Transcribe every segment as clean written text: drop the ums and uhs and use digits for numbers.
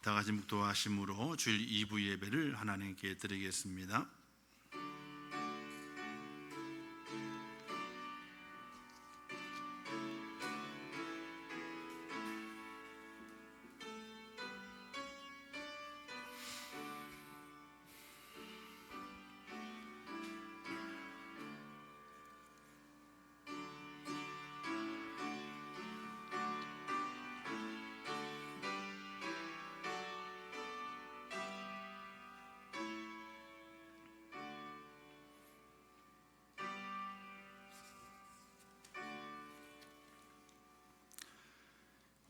다 같이 묵도하심으로 주일 2부 예배를 하나님께 드리겠습니다.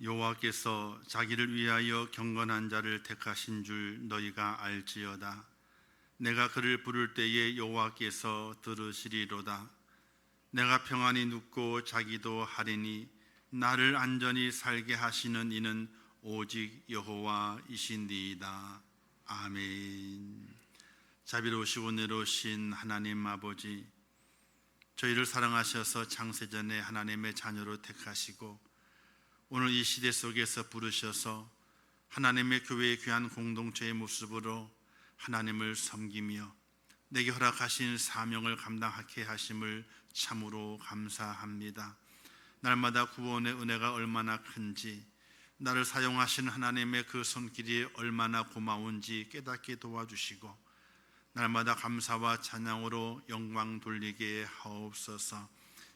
여호와께서 자기를 위하여 경건한 자를 택하신 줄 너희가 알지어다. 내가 그를 부를 때에 여호와께서 들으시리로다. 내가 평안히 눕고 자기도 하리니 나를 안전히 살게 하시는 이는 오직 여호와이신니이다. 아멘. 자비로우시고 은혜로우신 하나님 아버지, 저희를 사랑하셔서 창세전에 하나님의 자녀로 택하시고 오늘 이 시대 속에서 부르셔서 하나님의 교회의 귀한 공동체의 모습으로 하나님을 섬기며 내게 허락하신 사명을 감당하게 하심을 참으로 감사합니다. 날마다 구원의 은혜가 얼마나 큰지, 나를 사용하신 하나님의 그 손길이 얼마나 고마운지 깨닫게 도와주시고 날마다 감사와 찬양으로 영광 돌리게 하옵소서.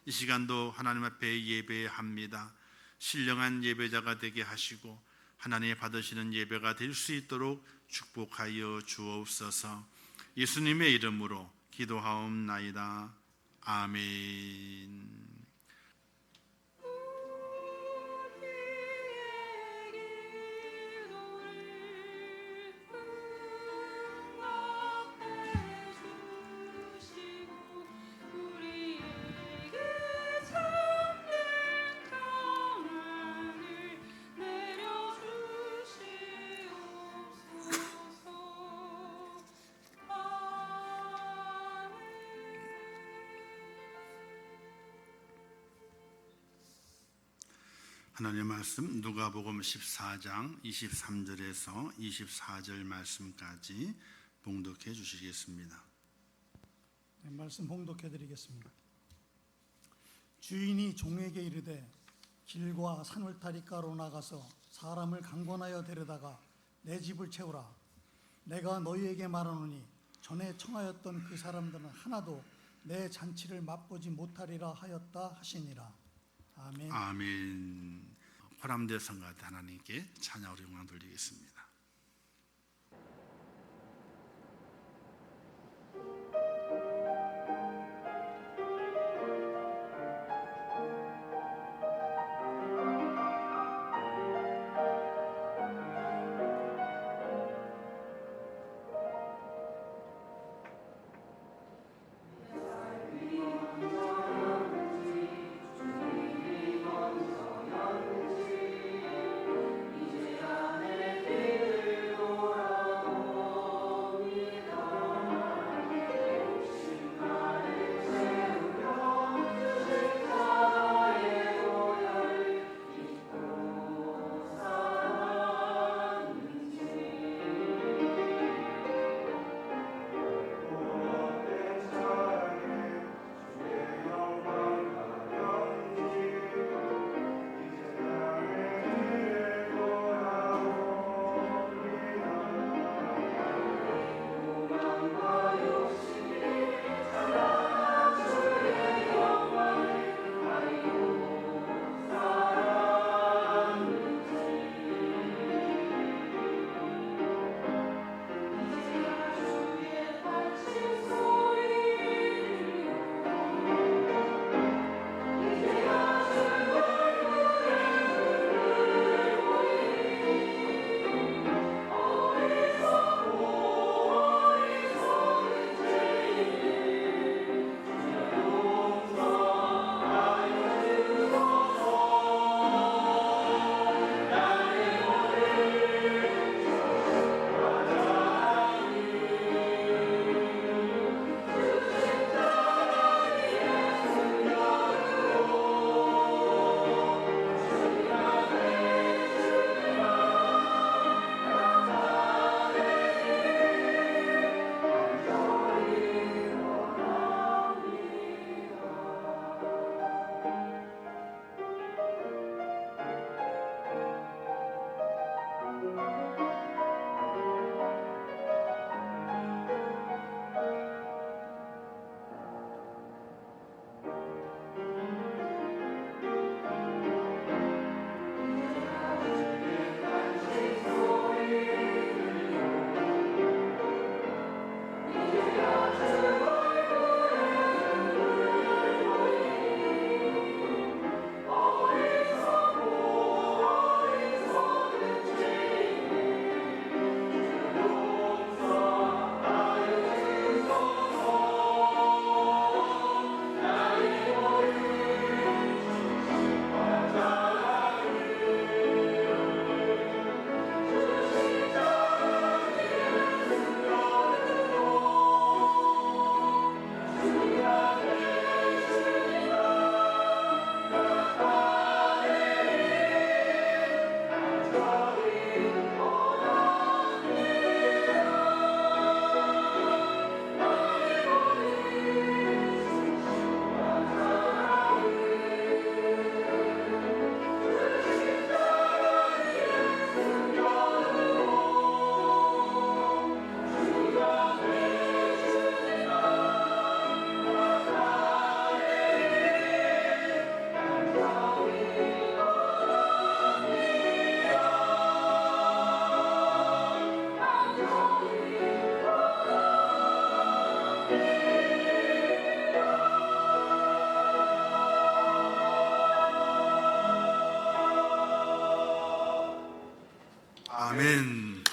이 시간도 하나님 앞에 예배합니다. 신령한 예배자가 되게 하시고 하나님이 받으시는 예배가 될 수 있도록 축복하여 주옵소서. 예수님의 이름으로 기도하옵나이다. 아멘. 하나님의 말씀 누가복음 14장 23절에서 24절 말씀까지 봉독해 주시겠습니다. 네, 말씀 봉독해 드리겠습니다. 주인이 종에게 이르되 길과 산울타리가로 나가서 사람을 강권하여 데려다가 내 집을 채우라. 내가 너희에게 말하노니 전에 청하였던 그 사람들은 하나도 내 잔치를 맛보지 못하리라 하였다 하시니라. 아멘. 아멘. 호람대 성가대 하나님께 찬양으로 영광 돌리겠습니다. 이제 아멘.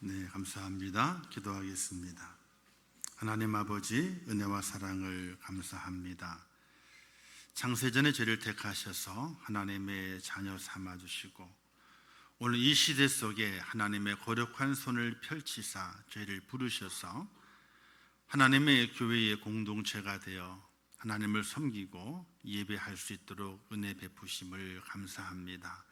네, 감사합니다. 기도하겠습니다. 하나님 아버지, 은혜와 사랑을 감사합니다. 창세전에 죄를 택하셔서 하나님의 자녀 삼아주시고 오늘 이 시대 속에 하나님의 거룩한 손을 펼치사 죄를 부르셔서 하나님의 교회의 공동체가 되어 하나님을 섬기고 예배할 수 있도록 은혜 베푸심을 감사합니다.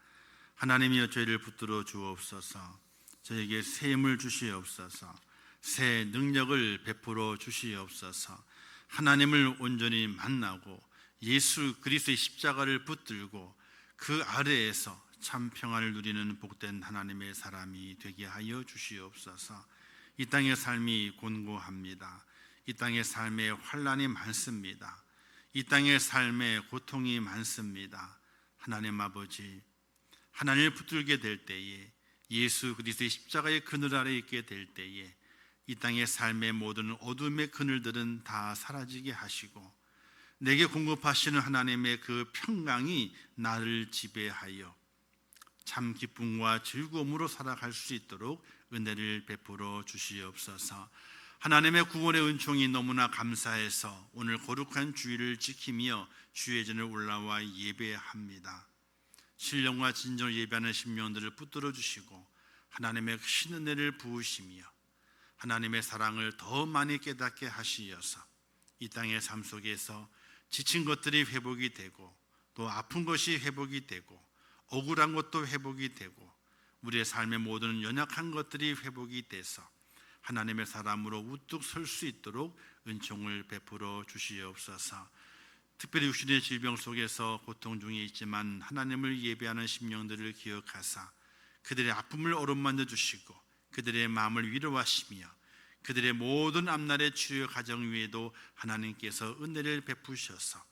하나님이여 죄를 붙들어 주옵소서. 저에게 새 힘을 주시옵소서. 새 능력을 베풀어 주시옵소서. 하나님을 온전히 만나고 예수 그리스도의 십자가를 붙들고 그 아래에서 참 평안을 누리는 복된 하나님의 사람이 되게 하여 주시옵소서. 이 땅의 삶이 곤고합니다. 이 땅의 삶에 환난이 많습니다. 이 땅의 삶에 고통이 많습니다. 하나님 아버지, 하나님을 붙들게 될 때에, 예수 그리스도의 십자가의 그늘 아래 있게 될 때에 이 땅의 삶의 모든 어둠의 그늘들은 다 사라지게 하시고 내게 공급하시는 하나님의 그 평강이 나를 지배하여 참 기쁨과 즐거움으로 살아갈 수 있도록 은혜를 베풀어 주시옵소서. 하나님의 구원의 은총이 너무나 감사해서 오늘 거룩한 주일을 지키며 주의 전에 올라와 예배합니다. 신령과 진정을 예배하는 심령들을 붙들어 주시고 하나님의 신은혜를 부으시며 하나님의 사랑을 더 많이 깨닫게 하시어서 이 땅의 삶 속에서 지친 것들이 회복이 되고 또 아픈 것이 회복이 되고 억울한 것도 회복이 되고 우리의 삶의 모든 연약한 것들이 회복이 돼서 하나님의 사람으로 우뚝 설 수 있도록 은총을 베풀어 주시옵소서. 특별히 육신의 질병 속에서 고통 중에 있지만 하나님을 예배하는 심령들을 기억하사 그들의 아픔을 어루만져 주시고 그들의 마음을 위로하시며 그들의 모든 앞날의 치료 과정 위에도 하나님께서 은혜를 베푸셔서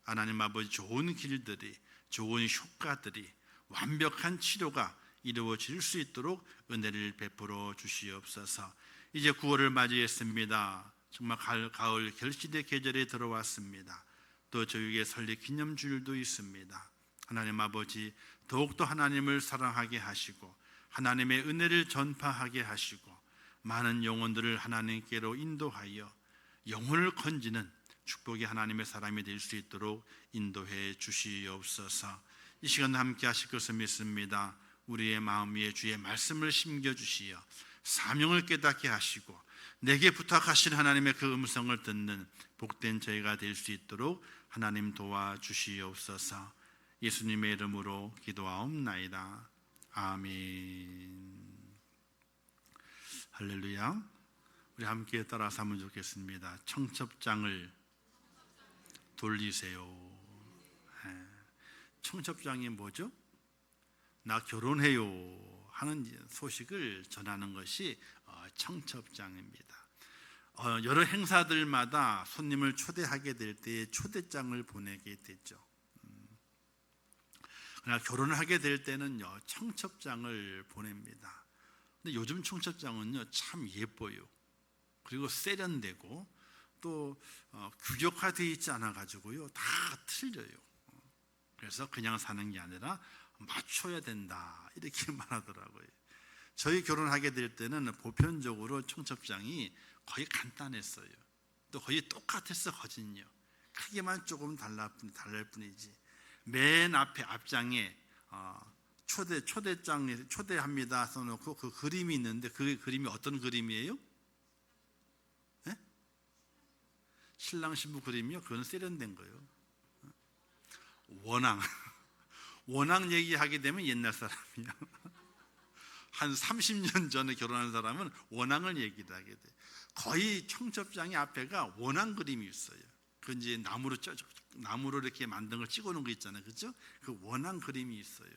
하나님 아버지 좋은 길들이, 좋은 효과들이, 완벽한 치료가 이루어질 수 있도록 은혜를 베풀어 주시옵소서. 이제 9월을 맞이했습니다. 정말 가을 결실의 계절에 들어왔습니다. 또 저에게 설립 기념주일도 있습니다. 하나님 아버지, 더욱더 하나님을 사랑하게 하시고 하나님의 은혜를 전파하게 하시고 많은 영혼들을 하나님께로 인도하여 영혼을 건지는 축복의 하나님의 사람이 될 수 있도록 인도해 주시옵소서. 이 시간 함께 하실 것을 믿습니다. 우리의 마음 위에 주의 말씀을 심겨주시어 사명을 깨닫게 하시고 내게 부탁하신 하나님의 그 음성을 듣는 복된 저희가 될 수 있도록 하나님 도와주시옵소서. 예수님의 이름으로 기도하옵나이다. 아멘. 할렐루야. 우리 함께 따라서 하면 좋겠습니다. 청첩장을 돌리세요. 청첩장이 뭐죠? 나 결혼해요 하는 소식을 전하는 것이 청첩장입니다. 여러 행사들마다 손님을 초대하게 될 때 초대장을 보내게 되죠. 그러나 결혼을 하게 될 때는요, 청첩장을 보냅니다. 근데 요즘 청첩장은요 참 예뻐요. 그리고 세련되고 또 규격화되어 있지 않아 가지고요 다 틀려요. 그래서 그냥 사는 게 아니라 맞춰야 된다 이렇게 말하더라고요. 저희 결혼하게 될 때는 보편적으로 청첩장이 거의 간단했어요. 또 거의 똑같았어. 거진요. 크기만 조금 달랄 뿐이지. 맨 앞에 앞장에 초대장 초대합니다 써놓고 그 그림이 있는데 그 그림이 어떤 그림이에요? 네? 신랑 신부 그림이요? 그건 세련된 거예요. 원앙 얘기하게 되면 옛날 사람이요. 한 30년 전에 결혼한 사람은 원앙을 얘기를 하게 돼. 거의 청첩장의 앞에가 원앙 그림이 있어요. 그 이제 나무로 이렇게 만든 걸 찍어놓은 거 있잖아요, 그렇죠? 그 원앙 그림이 있어요.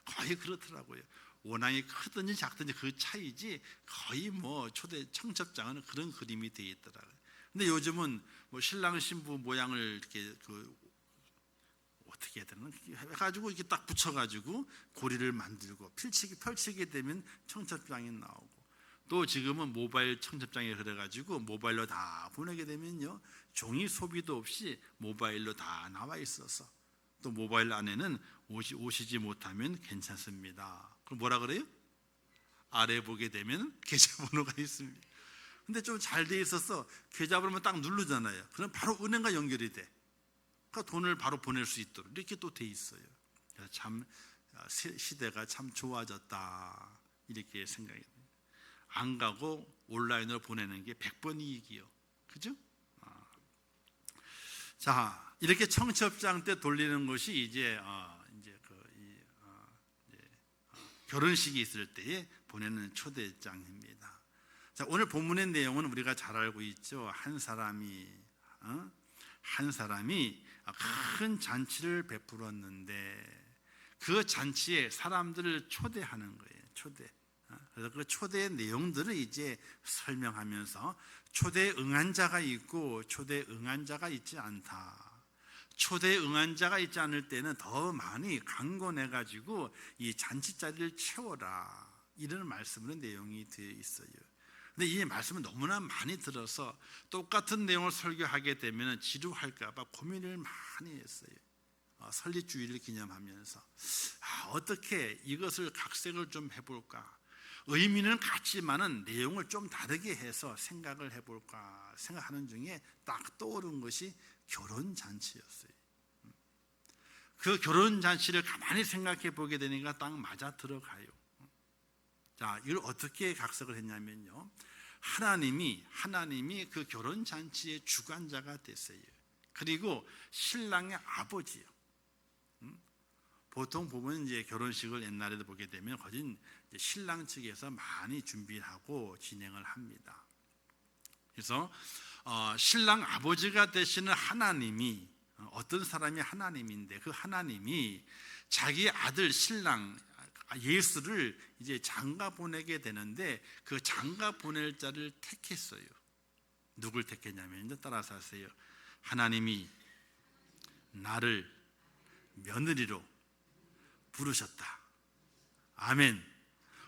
거의 그렇더라고요. 원앙이 크든지 작든지 그 차이지 거의 뭐 초대 청첩장은 그런 그림이 되어 있더라고요. 근데 요즘은 뭐 신랑 신부 모양을 이렇게 어떻게 해야 되나 해가지고 이렇게 딱 붙여가지고 고리를 만들고 펼치게 되면 청첩장이 나오고 또 지금은 모바일 청첩장에 그래가지고 모바일로 다 보내게 되면요 종이 소비도 없이 모바일로 다 나와 있어서 또 모바일 안에는 오시지 못하면 괜찮습니다. 그럼 뭐라 그래요? 아래 보게 되면 계좌번호가 있습니다. 근데 좀 잘 돼 있어서 계좌번호만 딱 누르잖아요. 그럼 바로 은행과 연결이 돼. 그러니까 돈을 바로 보낼 수 있도록 이렇게 또 돼 있어요. 참 시대가 참 좋아졌다 이렇게 생각이 됩니다. 안 가고 온라인으로 보내는 게 100번 이익이요. 그죠? 자, 이렇게 청첩장 때 돌리는 것이 이제 결혼식이 있을 때에 보내는 초대장입니다. 자, 오늘 본문의 내용은 우리가 잘 알고 있죠. 한 사람이 큰 잔치를 베풀었는데 그 잔치에 사람들을 초대하는 거예요. 그래서 그 초대의 내용들을 이제 설명하면서 초대에 응한 자가 있고 초대에 응한 자가 있지 않다. 초대에 응한 자가 있지 않을 때는 더 많이 강권해 가지고 이 잔치 자리를 채워라, 이런 말씀으로 내용이 되어 있어요. 근데 이 말씀을 너무나 많이 들어서 똑같은 내용을 설교하게 되면 지루할까 봐 고민을 많이 했어요. 설립주의를 기념하면서 어떻게 이것을 각색을 좀 해볼까, 의미는 같지만은 내용을 좀 다르게 해서 생각을 해볼까 생각하는 중에 딱 떠오른 것이 결혼잔치였어요. 그 결혼잔치를 가만히 생각해 보게 되니까 딱 맞아 들어가요. 자, 이걸 어떻게 각색을 했냐면요, 하나님이 그 결혼잔치의 주관자가 됐어요. 그리고 신랑의 아버지요. 보통 보면 이제 결혼식을 옛날에도 보게 되면 거진 신랑 측에서 많이 준비하고 진행을 합니다. 그래서 신랑 아버지가 되시는 하나님이, 어떤 사람이 하나님인데 그 하나님이 자기 아들 신랑 예수를 이제 장가 보내게 되는데 그 장가 보낼 자를 택했어요. 누굴 택했냐면 따라서 하세요. 하나님이 나를 며느리로 부르셨다. 아멘.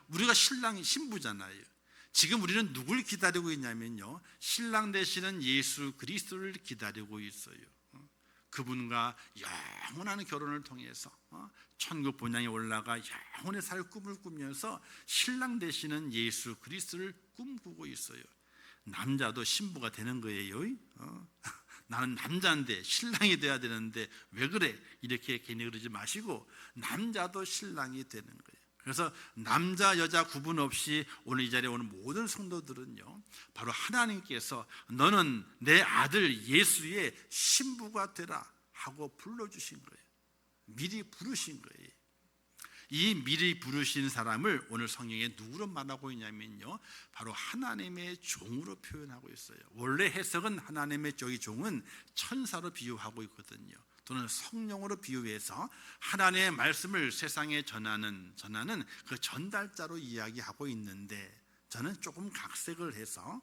우리가 신랑이 신부잖아요. 지금 우리는 누굴 기다리고 있냐면요, 신랑 되시는 예수 그리스도를 기다리고 있어요. 그분과 영원한 결혼을 통해서 천국 본향에 올라가 영원히 살 꿈을 꾸면서 신랑 되시는 예수 그리스도를 꿈꾸고 있어요. 남자도 신부가 되는 거예요. 나는 남자인데 신랑이 돼야 되는데 왜 그래? 이렇게 괜히 그러지 마시고 남자도 신랑이 되는 거예요. 그래서 남자 여자 구분 없이 오늘 이 자리에 오는 모든 성도들은요, 바로 하나님께서 너는 내 아들 예수의 신부가 되라 하고 불러주신 거예요. 미리 부르신 거예요. 이 미리 부르신 사람을 오늘 성경에 누구로 말하고 있냐면요, 바로 하나님의 종으로 표현하고 있어요. 원래 해석은 하나님의 종은 천사로 비유하고 있거든요. 또는 성령으로 비유해서 하나님의 말씀을 세상에 전하는 그 전달자로 이야기하고 있는데, 저는 조금 각색을 해서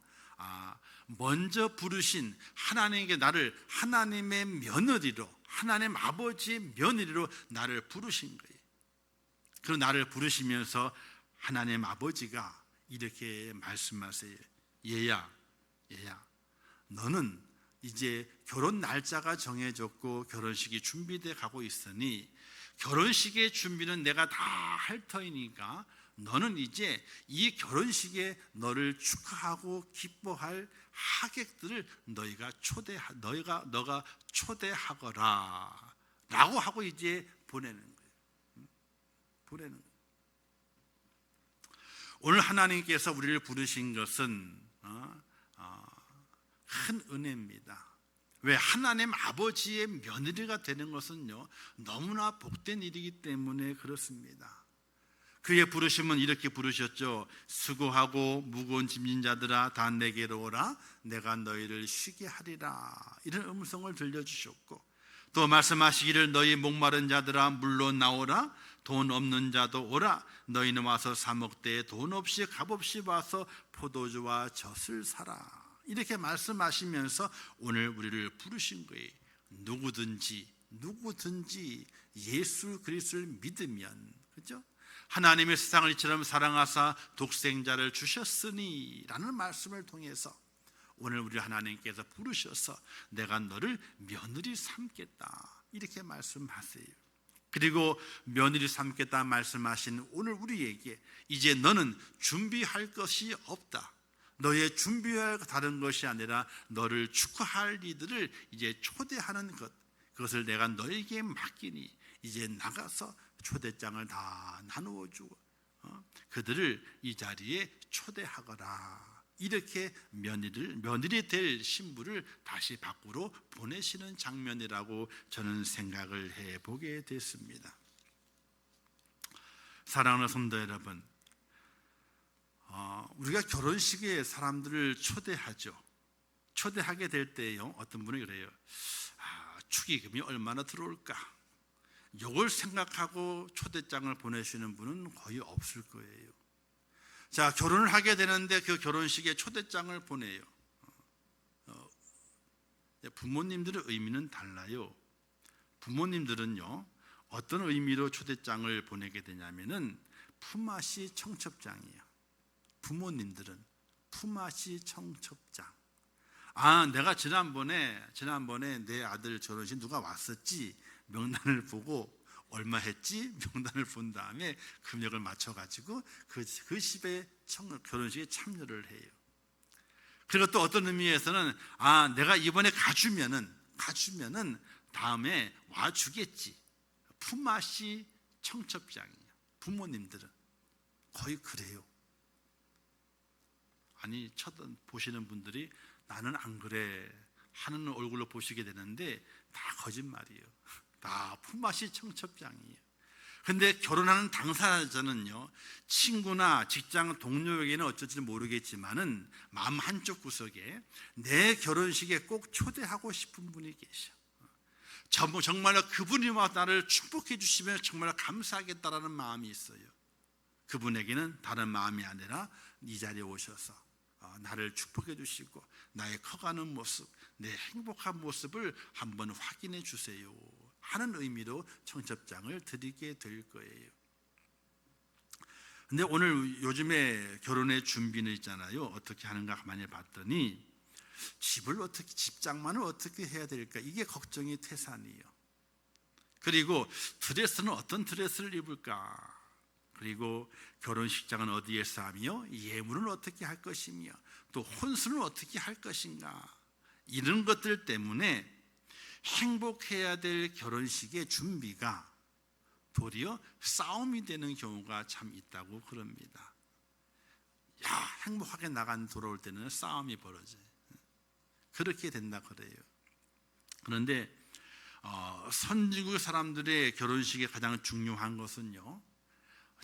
먼저 부르신 하나님께 나를 하나님의 며느리로, 하나님 아버지의 며느리로 나를 부르신 거예요. 그 나를 부르시면서 하나님 아버지가 이렇게 말씀하세요. 얘야, 너는 이제 결혼 날짜가 정해졌고 결혼식이 준비돼 가고 있으니 결혼식의 준비는 내가 다 할 터이니까 너는 이제 이 결혼식에 너를 축하하고 기뻐할 하객들을 너가 초대하거라 라고 하고 이제 보내는 거예요. 오늘 하나님께서 우리를 부르신 것은 큰 은혜입니다. 왜? 하나님 아버지의 며느리가 되는 것은요, 너무나 복된 일이기 때문에 그렇습니다. 그의 부르심은 이렇게 부르셨죠. 수고하고 무거운 짐진 자들아 다 내게로 오라, 내가 너희를 쉬게 하리라. 이런 음성을 들려주셨고, 또 말씀하시기를 너희 목마른 자들아 물로 나오라, 돈 없는 자도 오라, 너희는 와서 사 먹되 돈 없이 값없이 와서 포도주와 젖을 사라. 이렇게 말씀하시면서 오늘 우리를 부르신 거예요. 누구든지 예수 그리스도를 믿으면, 그렇죠? 하나님의 세상을 이처럼 사랑하사 독생자를 주셨으니 라는 말씀을 통해서 오늘 우리 하나님께서 부르셔서 내가 너를 며느리 삼겠다 이렇게 말씀하세요. 그리고 며느리 삼겠다 말씀하신 오늘 우리에게 이제 너는 준비할 것이 없다. 너의 준비할 다른 것이 아니라 너를 축하할 이들을 이제 초대하는 것, 그것을 내가 너에게 맡기니 이제 나가서 초대장을 다 나누어 주고 그들을 이 자리에 초대하거라. 이렇게 며느리 될 신부를 다시 밖으로 보내시는 장면이라고 저는 생각을 해보게 됐습니다. 사랑하는 성도 여러분, 우리가 결혼식에 사람들을 초대하죠. 초대하게 될 때요, 어떤 분이 그래요. 축의금이 얼마나 들어올까? 이걸 생각하고 초대장을 보내시는 분은 거의 없을 거예요. 자, 결혼을 하게 되는데 그 결혼식에 초대장을 보내요. 부모님들의 의미는 달라요. 부모님들은요, 어떤 의미로 초대장을 보내게 되냐면은 품앗이 청첩장이에요. 부모님들은 품앗이 청첩장. 내가 지난번에 내 아들 결혼식 누가 왔었지? 명단을 보고 얼마 했지? 명단을 본 다음에 금액을 맞춰가지고 그 집에 결혼식에 참여를 해요. 그리고 또 어떤 의미에서는 내가 이번에 가주면은 다음에 와주겠지. 품앗이 청첩장이에요. 부모님들은 거의 그래요. 보시는 분들이 나는 안 그래 하는 얼굴로 보시게 되는데 다 거짓말이에요. 다 품앗이 청첩장이에요. 근데 결혼하는 당사자는요, 친구나 직장 동료에게는 어쩔지 모르겠지만은 마음 한쪽 구석에 내 결혼식에 꼭 초대하고 싶은 분이 계셔. 정말로 그분이 나를 축복해 주시면 정말 감사하겠다라는 마음이 있어요. 그분에게는 다른 마음이 아니라 이 자리에 오셔서 나를 축복해 주시고 나의 커가는 모습, 내 행복한 모습을 한번 확인해 주세요 하는 의미로 청첩장을 드리게 될 거예요. 근데 오늘 요즘에 결혼의 준비는 있잖아요. 어떻게 하는가 가만히 봤더니 집장만을 어떻게 해야 될까, 이게 걱정이 태산이에요. 그리고 드레스는 어떤 드레스를 입을까, 그리고 결혼식장은 어디에서 하며 예물은 어떻게 할 것이며 또 혼수는 어떻게 할 것인가, 이런 것들 때문에 행복해야 될 결혼식의 준비가 도리어 싸움이 되는 경우가 참 있다고 그럽니다. 행복하게 돌아올 때는 싸움이 벌어져요. 그렇게 된다 그래요. 그런데 선진국 사람들의 결혼식에 가장 중요한 것은요,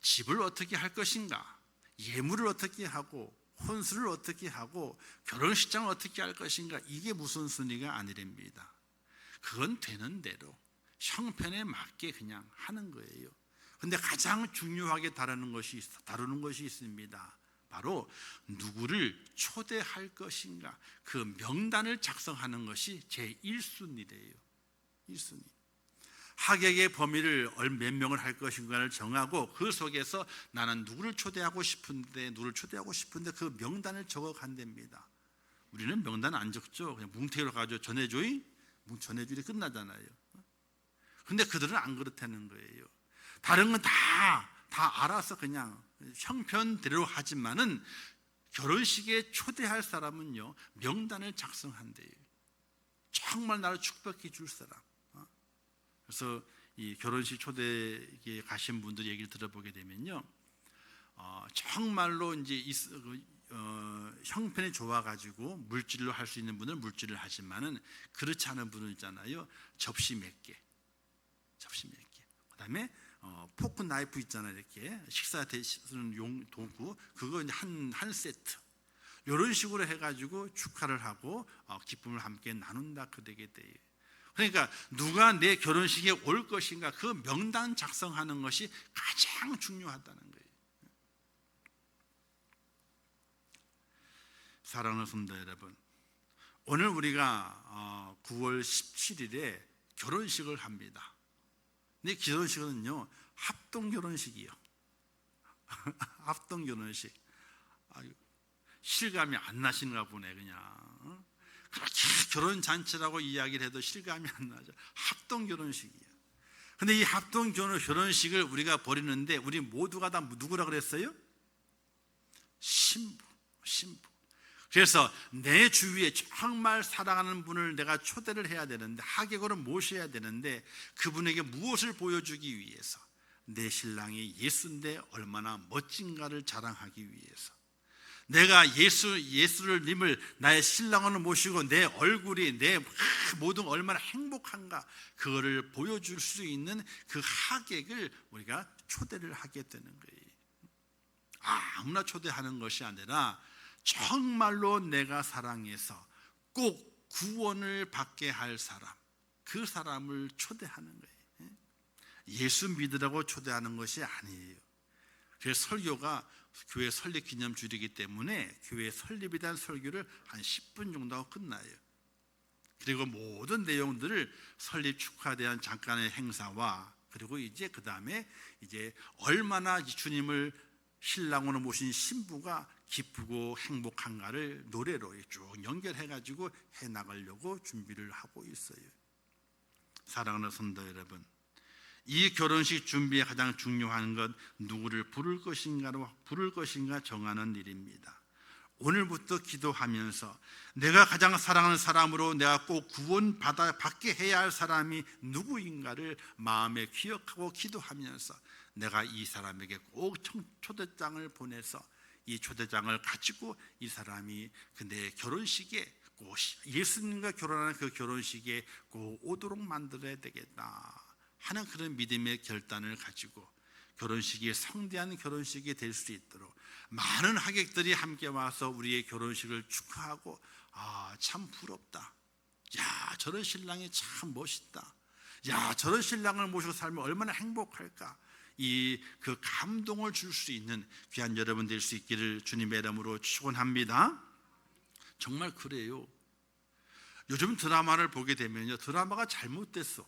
집을 어떻게 할 것인가, 예물을 어떻게 하고 혼수를 어떻게 하고 결혼식장을 어떻게 할 것인가, 이게 무슨 순위가 아니랍니다. 그건 되는 대로 형편에 맞게 그냥 하는 거예요. 근데 가장 중요하게 다루는 것이 있습니다. 바로 누구를 초대할 것인가, 그 명단을 작성하는 것이 제1순위래요. 1순위. 하객의 범위를 몇 명을 할 것인가를 정하고 그 속에서 나는 누구를 초대하고 싶은데 그 명단을 적어 간답니다. 우리는 명단 안 적죠. 그냥 뭉태기로 가지고 전해줘이 끝나잖아요. 근데 그들은 안 그렇다는 거예요. 다른 건 다 알아서 그냥 형편대로 하지만은 결혼식에 초대할 사람은요, 명단을 작성한대요. 정말 나를 축복해 줄 사람. 그래서 이 결혼식 초대에 가신 분들 얘기를 들어보게 되면요, 정말로 이제 형편이 좋아가지고 물질로 할 수 있는 분은 물질을 하지만은 그렇지 않은 분은 있잖아요. 접시 몇 개. 그다음에 포크 나이프 있잖아요. 이렇게 식사 때 쓰는 도구, 그거 이제 한 세트. 이런 식으로 해가지고 축하를 하고 기쁨을 함께 나눈다 그러게 돼요. 그러니까 누가 내 결혼식에 올 것인가, 그 명단 작성하는 것이 가장 중요하다는 거예요. 사랑하는 성도 여러분, 오늘 우리가 9월 17일에 결혼식을 합니다. 근데 결혼식은요, 합동결혼식이요. 합동결혼식. 실감이 안 나시는가 보네. 그냥 그렇게 결혼잔치라고 이야기를 해도 실감이 안 나죠. 합동결혼식이에요. 근데 이 합동 결혼식을 우리가 벌이는데 우리 모두가 다 누구라 그랬어요? 신부. 그래서 내 주위에 정말 사랑하는 분을 내가 초대를 해야 되는데, 하객으로 모셔야 되는데, 그분에게 무엇을 보여주기 위해서? 내 신랑이 예수인데 얼마나 멋진가를 자랑하기 위해서, 내가 예수님을 나의 신랑으로 모시고 내 얼굴이, 내 모든 얼마나 행복한가, 그거를 보여줄 수 있는 그 하객을 우리가 초대를 하게 되는 거예요. 아무나 초대하는 것이 아니라 정말로 내가 사랑해서 꼭 구원을 받게 할 사람, 그 사람을 초대하는 거예요. 예수 믿으라고 초대하는 것이 아니에요. 그래서 설교가 교회 설립 기념주일이기 때문에 교회 설립에 대한 설교를 한 10분 정도 하고 끝나요. 그리고 모든 내용들을 설립 축하에 대한 잠깐의 행사와, 그리고 이제 그 다음에 이제 얼마나 주님을 신랑으로 모신 신부가 기쁘고 행복한가를 노래로 쭉 연결해가지고 해나가려고 준비를 하고 있어요. 사랑하는 성도 여러분, 이 결혼식 준비에 가장 중요한 것, 누구를 부를 것인가 정하는 일입니다. 오늘부터 기도하면서 내가 가장 사랑하는 사람으로 내가 꼭 구원받게 해야 할 사람이 누구인가를 마음에 기억하고 기도하면서 내가 이 사람에게 꼭 초대장을 보내서 이 초대장을 가지고 이 사람이 내 결혼식에 꼭 예수님과 결혼하는 그 결혼식에 꼭 오도록 만들어야 되겠다 하는 그런 믿음의 결단을 가지고 결혼식이 성대한 결혼식이 될 수 있도록 많은 하객들이 함께 와서 우리의 결혼식을 축하하고, 참 부럽다, 야 저런 신랑이 참 멋있다, 야 저런 신랑을 모시고 살면 얼마나 행복할까, 그 감동을 줄 수 있는 귀한 여러분 될 수 있기를 주님의 이름으로 축원합니다. 정말 그래요. 요즘 드라마를 보게 되면요, 드라마가 잘못됐어.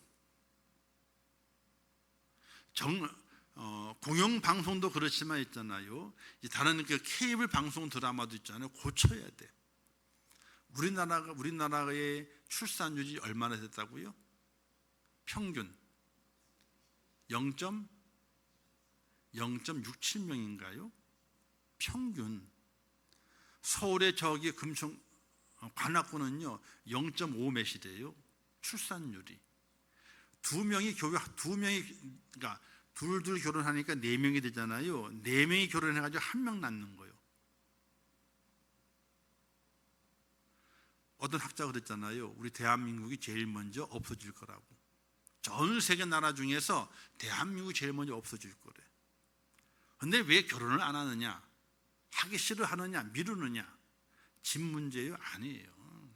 공영방송도 그렇지만 있잖아요, 다른 그 케이블 방송 드라마도 있잖아요. 고쳐야 돼. 우리나라의 출산율이 얼마나 됐다고요? 평균 0.67명인가요? 평균. 서울의 저기 관악구는요 0.5몇이래요. 출산율이. 그러니까 둘 결혼하니까 4명이 되잖아요. 4명이 결혼해가지고 1명 낳는 거예요. 어떤 학자가 그랬잖아요. 우리 대한민국이 제일 먼저 없어질 거라고. 전 세계 나라 중에서 대한민국이 제일 먼저 없어질 거래. 근데 왜 결혼을 안 하느냐? 하기 싫어하느냐? 미루느냐? 집 문제예요? 아니에요.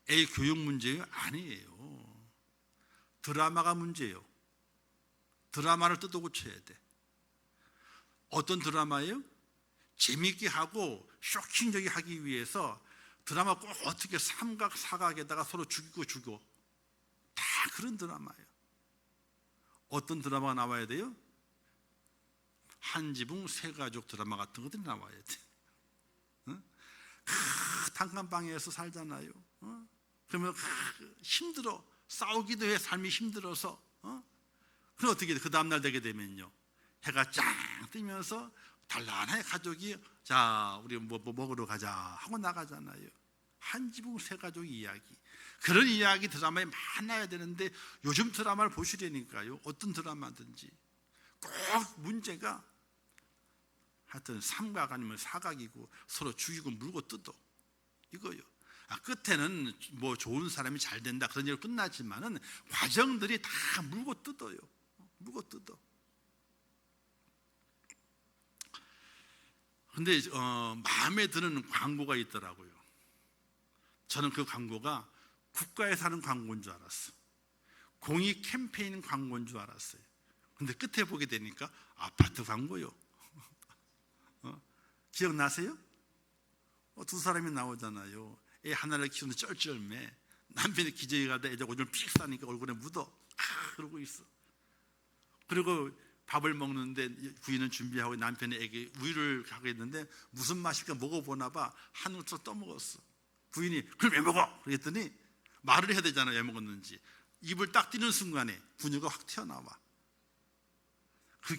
애 교육 문제예요? 아니에요. 드라마가 문제예요. 드라마를 뜯어 고쳐야 돼. 어떤 드라마예요? 재미있게 하고 쇼킹적이게 하기 위해서 드라마 꼭 어떻게 삼각 사각에다가 서로 죽이고 다 그런 드라마예요. 어떤 드라마가 나와야 돼요? 한지붕 세가족 드라마 같은 것들이 나와야 돼. 단칸방에서 살잖아요. 그러면 힘들어. 싸우기도 해. 삶이 힘들어서. 그럼 어떻게 돼? 그 다음날 되게 되면요, 해가 짱 뜨면서 단란하게 가족이 자 우리 뭐 먹으러 가자 하고 나가잖아요. 한지붕 세가족 이야기. 그런 이야기 드라마에 많아야 되는데 요즘 드라마를 보시려니까요, 어떤 드라마든지 꼭 문제가 하여튼 삼각 아니면 사각이고 서로 죽이고 물고 뜯어 이거요. 끝에는 뭐 좋은 사람이 잘 된다 그런 얘기로 끝나지만은 과정들이 다 물고 뜯어요. 물고 뜯어. 근데 마음에 드는 광고가 있더라고요. 저는 그 광고가 국가에서 하는 광고인 줄 알았어. 공익 캠페인 광고인 줄 알았어요. 근데 끝에 보게 되니까 아파트 광고요. 기억나세요? 두 사람이 나오잖아요. 애 하나를 키우는 쩔쩔매. 남편이 기저귀 가다 애들 오줌 픽 싸니까 얼굴에 묻어. 그러고 있어. 그리고 밥을 먹는데 부인은 준비하고 남편이 애기 우유를 가고 있는데 무슨 맛일까 먹어보나 봐. 한 우쩍 떠먹었어. 부인이 그걸 왜 먹어? 그랬더니 말을 해야 되잖아, 왜 먹었는지. 입을 딱 띄는 순간에 분유가 확 튀어나와.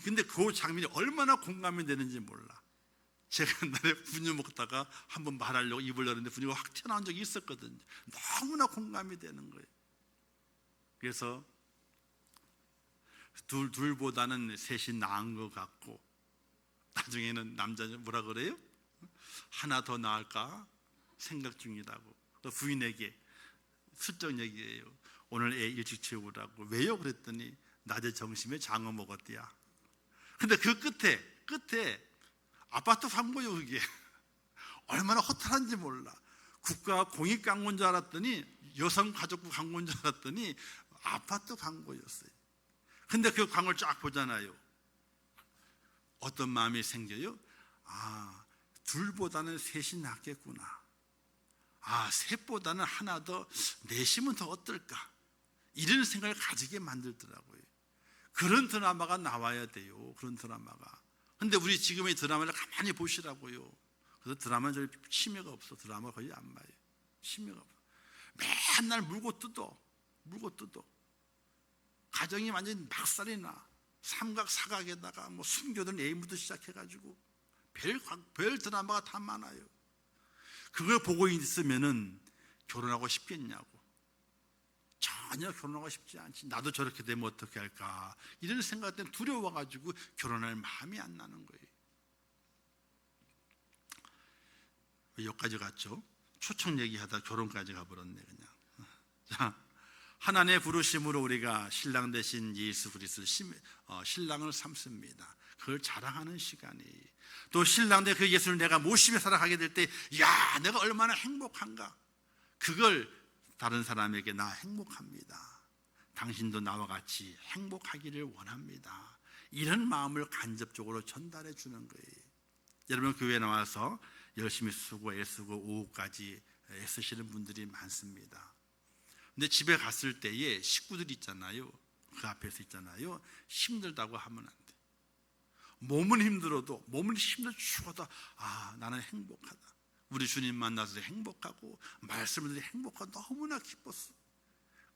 근데 그 장면이 얼마나 공감이 되는지 몰라. 제가 옛날에 분유 먹다가 한번 말하려고 입을 열었는데 분유가 확 튀어나온 적이 있었거든요. 너무나 공감이 되는 거예요. 그래서 둘보다는 셋이 나은 것 같고, 나중에는 남자는 뭐라 그래요? 하나 더 나을까 생각 중이라고. 또 부인에게 슬쩍 얘기해요. 오늘 애 일찍 재우라고. 왜요? 그랬더니 낮에 점심에 장어 먹었대야. 근데 그 끝에 아파트 광고요. 그게 얼마나 허탈한지 몰라. 국가 공익 광고인 줄 알았더니, 여성가족부 광고인 줄 알았더니 아파트 광고였어요. 근데 그 광고를 쫙 보잖아요. 어떤 마음이 생겨요? 아, 둘보다는 셋이 낫겠구나. 아, 셋보다는 하나 더, 넷이면 더 어떨까? 이런 생각을 가지게 만들더라고요. 그런 드라마가 나와야 돼요. 그런 드라마가. 근데 우리 지금의 드라마를 가만히 보시라고요. 그래서 드라마는 저희 심의가 없어. 드라마 거의 안 봐요. 심의가 없어. 맨날 물고 뜯어. 가정이 완전히 막살이 나. 삼각 사각에다가 뭐 순교든 애인부터 시작해가지고 별 드라마가 다 많아요. 그걸 보고 있으면은 결혼하고 싶겠냐고. 전혀 결혼하고 싶지 않지. 나도 저렇게 되면 어떻게 할까, 이런 생각 때문에 두려워가지고 결혼할 마음이 안 나는 거예요. 왜 여기까지 갔죠? 초청 얘기하다 결혼까지 가버렸네 그냥. 자, 하나님의 부르심으로 우리가 신랑 대신 예수 그리스도 신랑을 삼습니다. 그걸 자랑하는 시간이에요. 또 신랑 대 그 예수를 내가 모시며 살아가게 될 때, 야, 내가 얼마나 행복한가. 그걸 다른 사람에게 나 행복합니다, 당신도 나와 같이 행복하기를 원합니다, 이런 마음을 간접적으로 전달해 주는 거예요. 여러분 교회에 나와서 열심히 쓰고 애쓰고 오후까지 애쓰시는 분들이 많습니다. 근데 집에 갔을 때에 식구들 있잖아요. 그 앞에서 있잖아요. 힘들다고 하면 안 돼. 몸은 힘들어도, 몸은 힘들어 죽어도, 아, 나는 행복하다. 우리 주님 만나서 행복하고 말씀을 들으니 행복하고 너무나 기뻤어.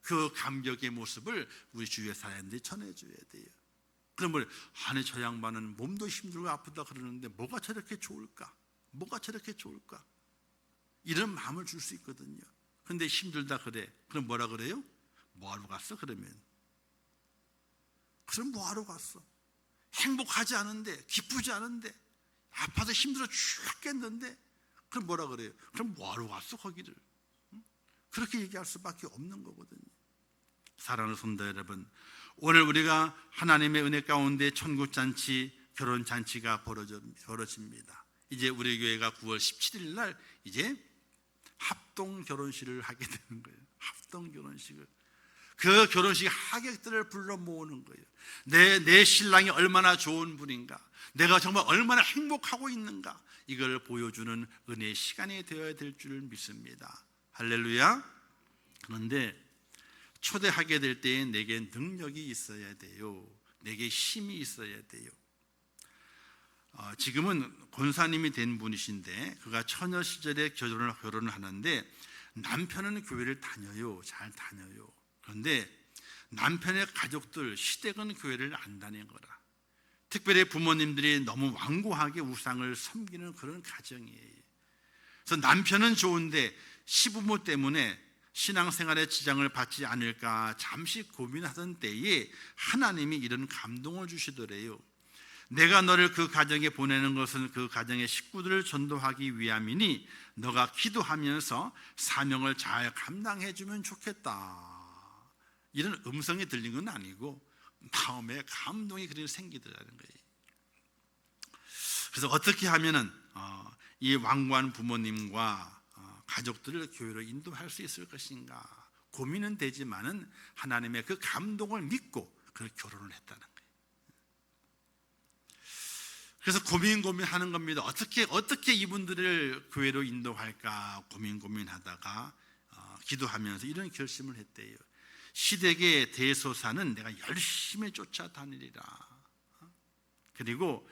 그 감격의 모습을 우리 주위의 사람들이 전해줘야 돼요. 그러면 아니 저 양반은 몸도 힘들고 아프다 그러는데 뭐가 저렇게 좋을까? 이런 마음을 줄 수 있거든요. 근데 힘들다 그래. 그럼 뭐라 그래요? 뭐하러 갔어? 그럼 뭐하러 갔어? 행복하지 않은데, 기쁘지 않은데, 아파서 힘들어 죽겠는데, 그럼 뭐라 그래요? 그럼 뭐하러 갔어 거기를? 그렇게 얘기할 수밖에 없는 거거든요. 사랑하는 성도 여러분, 오늘 우리가 하나님의 은혜 가운데 천국잔치, 결혼잔치가 벌어집니다. 이제 우리 교회가 9월 17일 날 이제 합동 결혼식을 하게 되는 거예요. 합동 결혼식을. 그 결혼식 하객들을 불러 모으는 거예요. 내 신랑이 얼마나 좋은 분인가, 내가 정말 얼마나 행복하고 있는가, 이걸 보여주는 은혜의 시간이 되어야 될 줄 믿습니다. 할렐루야. 그런데 초대하게 될 때에 내게 능력이 있어야 돼요. 내게 힘이 있어야 돼요. 지금은 권사님이 된 분이신데, 그가 처녀 시절에 결혼을 하는데 남편은 교회를 다녀요. 잘 다녀요. 그런데 남편의 가족들 시댁은 교회를 안 다닌 거라. 특별히 부모님들이 너무 완고하게 우상을 섬기는 그런 가정이에요. 그래서 남편은 좋은데 시부모 때문에 신앙생활에 지장을 받지 않을까 잠시 고민하던 때에 하나님이 이런 감동을 주시더래요. 내가 너를 그 가정에 보내는 것은 그 가정의 식구들을 전도하기 위함이니 너가 기도하면서 사명을 잘 감당해 주면 좋겠다. 이런 음성이 들린 건 아니고 마음에 감동이 그렇게 생기더라는 거예요. 그래서 어떻게 하면은 이 완고한 부모님과 가족들을 교회로 인도할 수 있을 것인가 고민은 되지만은 하나님의 그 감동을 믿고 그 결혼을 했다는 거예요. 그래서 고민하는 겁니다. 어떻게 이분들을 교회로 인도할까 고민하다가 기도하면서 이런 결심을 했대요. 시댁의 대소사는 내가 열심히 쫓아다니리라. 그리고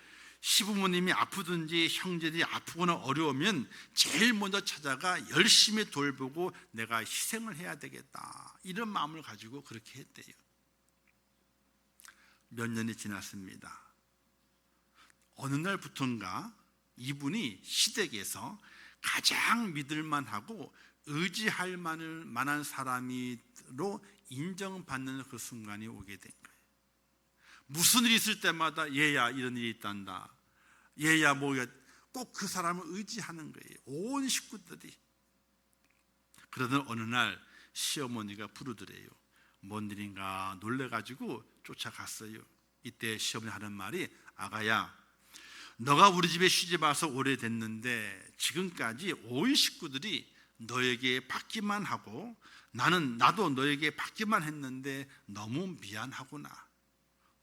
시부모님이 아프든지 형제들이 아프거나 어려우면 제일 먼저 찾아가 열심히 돌보고 내가 희생을 해야 되겠다, 이런 마음을 가지고 그렇게 했대요. 몇 년이 지났습니다. 어느 날부턴가 이분이 시댁에서 가장 믿을만하고 의지할 만한 사람으로 인정받는 그 순간이 오게 된 거예요. 무슨 일이 있을 때마다 얘야 이런 일이 있단다, 얘야 뭐야, 꼭 그 사람을 의지하는 거예요, 온 식구들이. 그러던 어느 날 시어머니가 부르더래요. 뭔 일인가 놀래가지고 쫓아갔어요. 이때 시어머니 하는 말이, 아가야, 너가 우리 집에 시집 와서 오래됐는데 지금까지 온 식구들이 너에게 받기만 하고 나도 너에게 받기만 했는데 너무 미안하구나.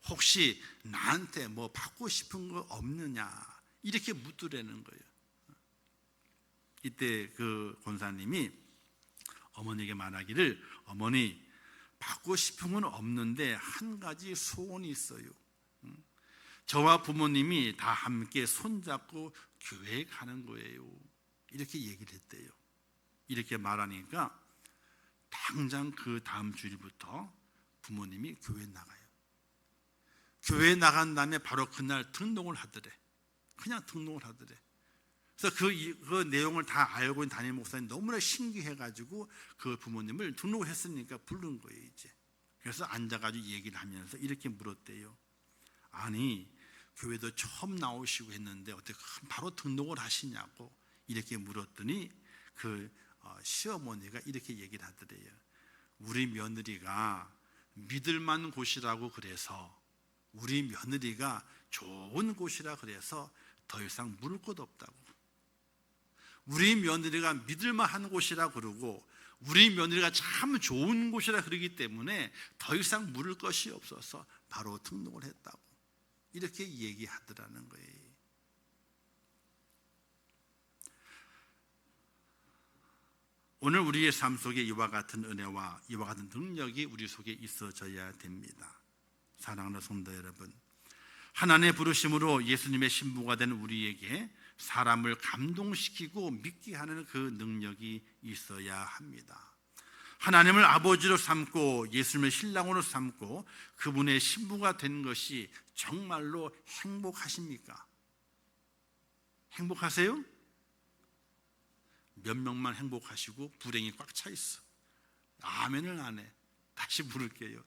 혹시 나한테 뭐 받고 싶은 거 없느냐, 이렇게 묻더라는 거예요. 이때 그 권사님이 어머니에게 말하기를, 어머니, 받고 싶은 건 없는데 한 가지 소원이 있어요. 저와 부모님이 다 함께 손잡고 교회에 가는 거예요. 이렇게 얘기를 했대요. 이렇게 말하니까 당장 그 다음 주일부터 부모님이 교회에 나가요. 교회에 나간 다음에 바로 그날 등록을 하더래. 그냥 등록을 하더래. 그래서 그 내용을 다 알고 있는 담임 목사님 너무나 신기해가지고 그 부모님을 등록을 했으니까 부른 거예요, 이제. 그래서 앉아가지고 얘기를 하면서 이렇게 물었대요. 아니, 교회도 처음 나오시고 했는데 어떻게 바로 등록을 하시냐고 이렇게 물었더니 그 시어머니가 이렇게 얘기를 하더래요. 우리 며느리가 믿을 만한 곳이라고 그래서, 우리 며느리가 좋은 곳이라 그래서 더 이상 물을 것 없다고. 우리 며느리가 믿을 만한 곳이라 그러고 우리 며느리가 참 좋은 곳이라 그러기 때문에 더 이상 물을 것이 없어서 바로 등록을 했다고, 이렇게 얘기하더라는 거예요. 오늘 우리의 삶 속에 이와 같은 은혜와 이와 같은 능력이 우리 속에 있어져야 됩니다. 사랑하는 성도 여러분, 하나님의 부르심으로 예수님의 신부가 된 우리에게 사람을 감동시키고 믿게 하는 그 능력이 있어야 합니다. 하나님을 아버지로 삼고 예수님을 신랑으로 삼고 그분의 신부가 된 것이 정말로 행복하십니까? 행복하세요? 몇 명만 행복하시고 불행이 꽉 차 있어. 아멘을 안 해. 다시 물을게요.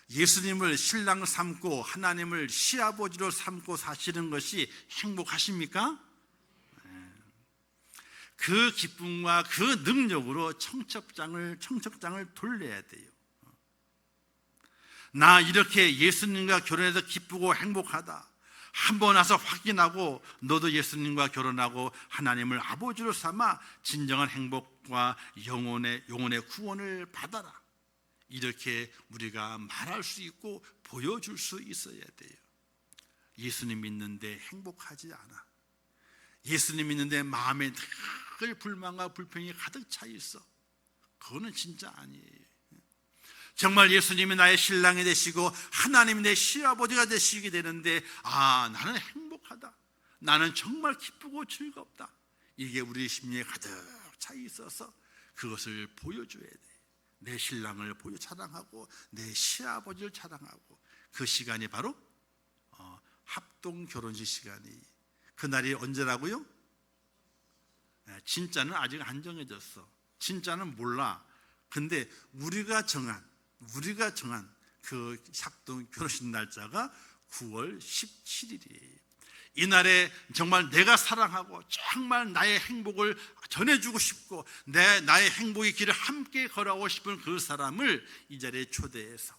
예수님을 신랑 삼고 하나님을 시아버지로 삼고 사시는 것이 행복하십니까? 그 기쁨과 그 능력으로 청첩장을 돌려야 돼요. 나 이렇게 예수님과 결혼해서 기쁘고 행복하다, 한번 와서 확인하고 너도 예수님과 결혼하고 하나님을 아버지로 삼아 진정한 행복과 영혼의 구원을 받아라, 이렇게 우리가 말할 수 있고 보여줄 수 있어야 돼요. 예수님 믿는데 행복하지 않아, 예수님 믿는데 마음에 늘 불만과 불평이 가득 차 있어, 그거는 진짜 아니에요. 정말 예수님이 나의 신랑이 되시고 하나님이 내 시아버지가 되시게 되는데, 나는 행복하다, 나는 정말 기쁘고 즐겁다, 이게 우리 심리에 가득 차 있어서 그것을 보여줘야 돼. 내 신랑을 자랑하고 내 시아버지를 자랑하고, 그 시간이 바로 합동 결혼식 시간이. 그날이 언제라고요? 진짜는 아직 안 정해졌어. 진짜는 몰라. 근데 우리가 정한 그 합동 결혼식 날짜가 9월 17일이에요. 이날에 정말 내가 사랑하고 정말 나의 행복을 전해주고 싶고 나의 행복의 길을 함께 걸어가고 싶은 그 사람을 이 자리에 초대해서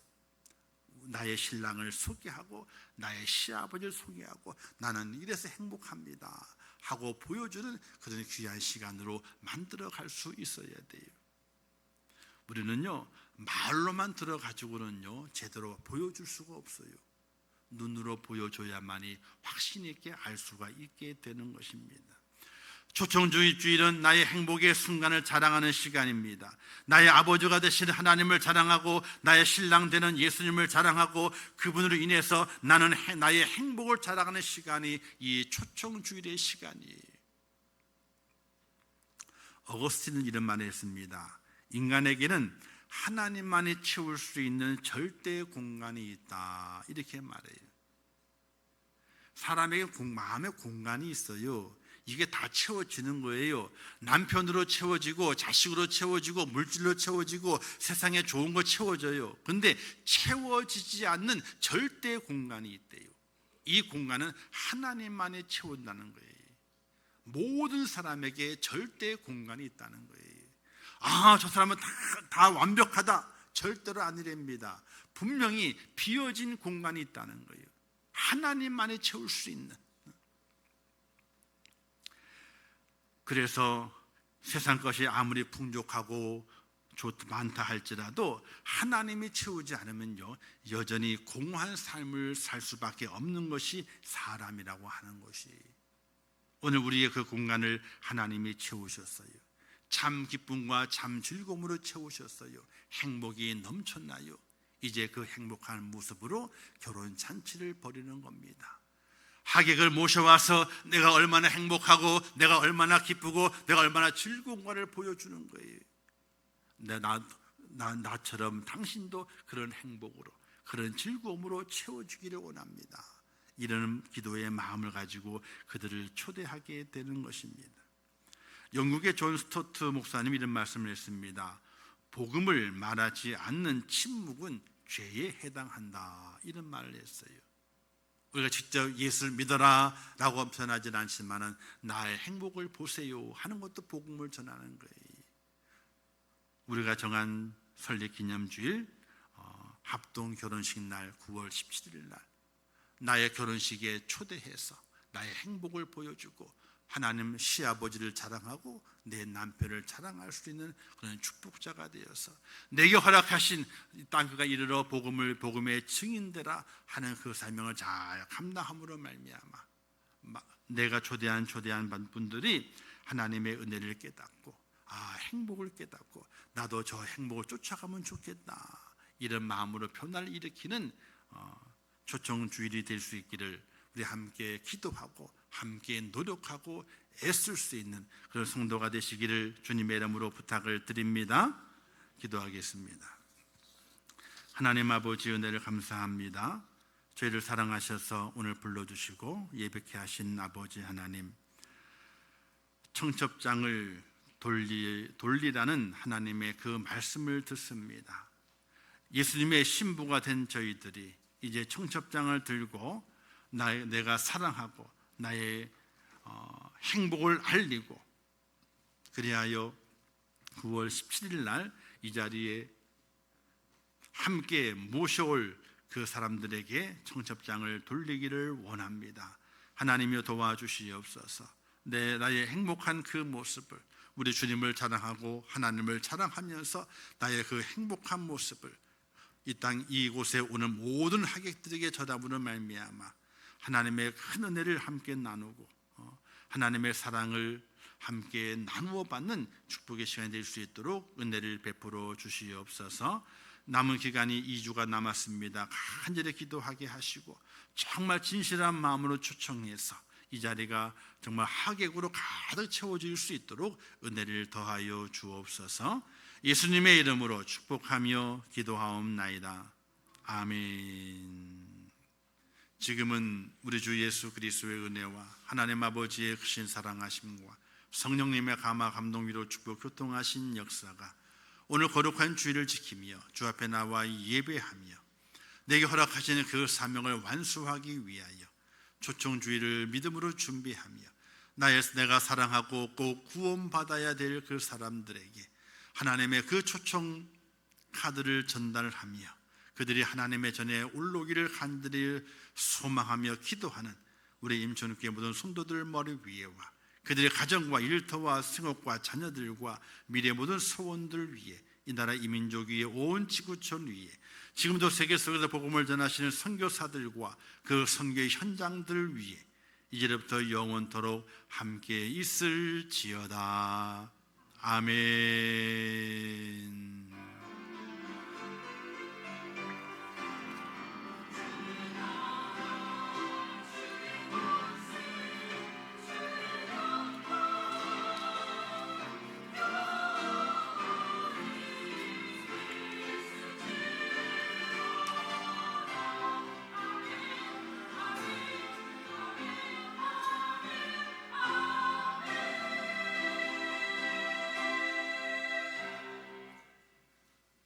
나의 신랑을 소개하고 나의 시아버지를 소개하고 나는 이래서 행복합니다 하고 보여주는 그런 귀한 시간으로 만들어갈 수 있어야 돼요. 우리는요, 말로만 들어가지고는요 제대로 보여줄 수가 없어요. 눈으로 보여줘야만이 확신 있게 알 수가 있게 되는 것입니다. 초청주의 주일은 나의 행복의 순간을 자랑하는 시간입니다. 나의 아버지가 되신 하나님을 자랑하고 나의 신랑 되는 예수님을 자랑하고 그분으로 인해서 나는 나의 행복을 자랑하는 시간이 이 초청주일의 시간이에요. 어거스틴은 이런 말을 했습니다. 인간에게는 하나님만이 채울 수 있는 절대 공간이 있다, 이렇게 말해요. 사람에게 마음의 공간이 있어요. 이게 다 채워지는 거예요. 남편으로 채워지고 자식으로 채워지고 물질로 채워지고 세상에 좋은 거 채워져요. 그런데 채워지지 않는 절대 공간이 있대요. 이 공간은 하나님만이 채운다는 거예요. 모든 사람에게 절대 공간이 있다는 거예요. 아, 저 사람은 다 완벽하다, 절대로 아니랍니다. 분명히 비어진 공간이 있다는 거예요. 하나님만이 채울 수 있는. 그래서 세상 것이 아무리 풍족하고 많다 할지라도 하나님이 채우지 않으면요, 여전히 공허한 삶을 살 수밖에 없는 것이 사람이라고 하는 것이. 오늘 우리의 그 공간을 하나님이 채우셨어요. 참 기쁨과 참 즐거움으로 채우셨어요. 행복이 넘쳤나요? 이제 그 행복한 모습으로 결혼 잔치를 벌이는 겁니다. 하객을 모셔와서 내가 얼마나 행복하고 내가 얼마나 기쁘고 내가 얼마나 즐거운가를 보여주는 거예요. 나처럼 당신도 그런 행복으로, 그런 즐거움으로 채워주기를 원합니다. 이런 기도의 마음을 가지고 그들을 초대하게 되는 것입니다. 영국의 존 스토트 목사님이 이런 말씀을 했습니다. 복음을 말하지 않는 침묵은 죄에 해당한다, 이런 말을 했어요. 우리가 직접 예수를 믿어라 라고 전하지는 않지만 나의 행복을 보세요 하는 것도 복음을 전하는 거예요. 우리가 정한 설립기념주일 합동 결혼식 날 9월 17일 날 나의 결혼식에 초대해서 나의 행복을 보여주고 하나님 시아버지를 자랑하고 내 남편을 자랑할 수 있는 그런 축복자가 되어서 내게 허락하신 땅끝가 이르러 복음의 증인되라 하는 그 사명을 잘 감당함으로 말미암아 내가 초대한 분들이 하나님의 은혜를 깨닫고 행복을 깨닫고 나도 저 행복을 쫓아가면 좋겠다, 이런 마음으로 변화를 일으키는 초청주일이 될 수 있기를 우리 함께 기도하고 함께 노력하고 애쓸 수 있는 그런 성도가 되시기를 주님의 이름으로 부탁을 드립니다. 기도하겠습니다. 하나님 아버지, 은혜를 감사합니다. 저희를 사랑하셔서 오늘 불러주시고 예배케 하신 아버지 하나님, 청첩장을 돌리라는 하나님의 그 말씀을 듣습니다. 예수님의 신부가 된 저희들이 이제 청첩장을 들고 내가 사랑하고 나의 행복을 알리고, 그리하여 9월 17일 날 이 자리에 함께 모셔올 그 사람들에게 청첩장을 돌리기를 원합니다. 하나님이여 도와주시옵소서. 나의 행복한 그 모습을, 우리 주님을 자랑하고 하나님을 자랑하면서 나의 그 행복한 모습을 이 땅 이곳에 오는 모든 하객들에게 전함으로 말미암아 하나님의 큰 은혜를 함께 나누고 하나님의 사랑을 함께 나누어 받는 축복의 시간이 될 수 있도록 은혜를 베풀어 주시옵소서. 남은 기간이 2주가 남았습니다. 간절히 기도하게 하시고 정말 진실한 마음으로 초청해서 이 자리가 정말 하객으로 가득 채워질 수 있도록 은혜를 더하여 주옵소서. 예수님의 이름으로 축복하며 기도하옵나이다. 아멘. 지금은 우리 주 예수 그리스도의 은혜와 하나님 아버지의 크신 사랑하심과 성령님의 감화 감동 위로 축복 교통하신 역사가 오늘 거룩한 주일을 지키며 주 앞에 나와 예배하며 내게 허락하시는 그 사명을 완수하기 위하여 초청주일을 믿음으로 준비하며 내가 사랑하고 꼭 구원받아야 될 그 사람들에게 하나님의 그 초청 카드를 전달하며 그들이 하나님의 전에 올라오기를 간절히 소망하며 기도하는 우리 임천국의 모든 성도들 머리 위에와 그들의 가정과 일터와 생업과 자녀들과 미래의 모든 소원들 위에 이 나라 이민족 위에 온 지구촌 위에 지금도 세계 속에서 복음을 전하시는 선교사들과 그 선교의 현장들 위에 이제부터 영원토록 함께 있을지어다. 아멘.